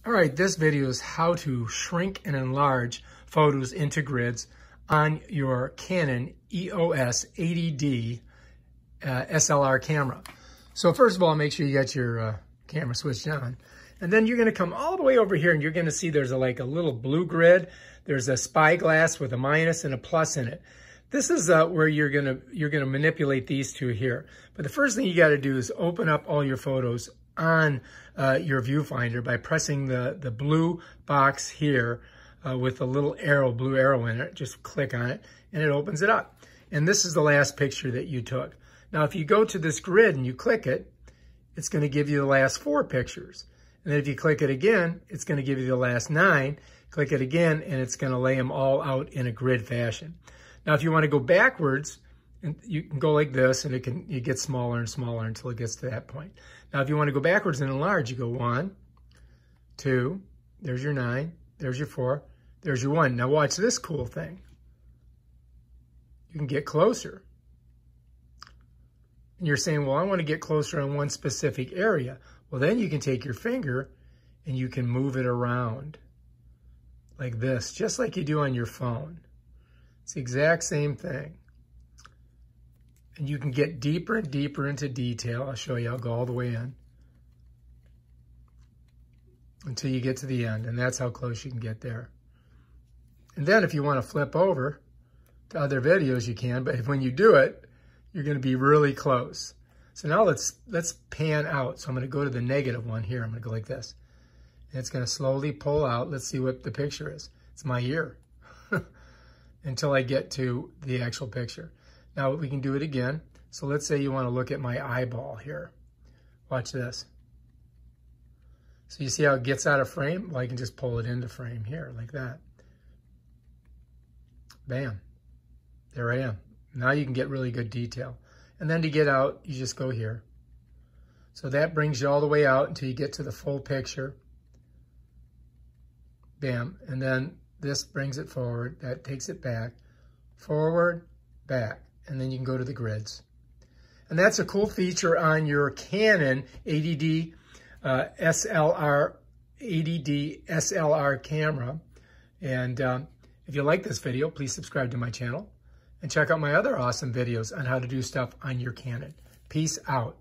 All right, this video is how to shrink and enlarge photos into grids on your Canon EOS 80D SLR camera. So first of all, make sure you got your camera switched on. And then you're going to come all the way over here and you're going to see there's like a little blue grid. There's a spyglass with a minus and a plus in it. This is where you're gonna manipulate these two here. But the first thing you got to do is open up all your photos on your viewfinder by pressing the blue box here with a little arrow, blue arrow in it. Just click on it and it opens it up. And this is the last picture that you took. Now, if you go to this grid and you click it, it's going to give you the last 4 pictures. And then if you click it again, it's going to give you the last 9. Click it again, and it's going to lay them all out in a grid fashion. Now, if you want to go backwards, and you can go like this, and it gets smaller and smaller until it gets to that point. Now, if you want to go backwards and enlarge, you go 1, 2, there's your 9, there's your 4, there's your 1. Now, watch this cool thing. You can get closer. And you're saying, well, I want to get closer on one specific area. Well, then you can take your finger and you can move it around like this, just like you do on your phone. It's the exact same thing. And you can get deeper and deeper into detail. I'll show you. I'll go all the way in until you get to the end. And that's how close you can get there. And then if you want to flip over to other videos, you can. But when you do it, you're going to be really close. So now let's pan out. So I'm going to go to the negative one here. I'm going to go like this. And it's going to slowly pull out. Let's see what the picture is. It's my ear until I get to the actual picture. Now we can do it again. So let's say you want to look at my eyeball here. Watch this. So you see how it gets out of frame? Well, I can just pull it into frame here like that. Bam. There I am. Now you can get really good detail. And then to get out, you just go here. So that brings you all the way out until you get to the full picture. Bam. And then this brings it forward. That takes it back. Forward, back. And then you can go to the grids. And that's a cool feature on your Canon 80D SLR camera. And if you like this video, please subscribe to my channel. And check out my other awesome videos on how to do stuff on your Canon. Peace out.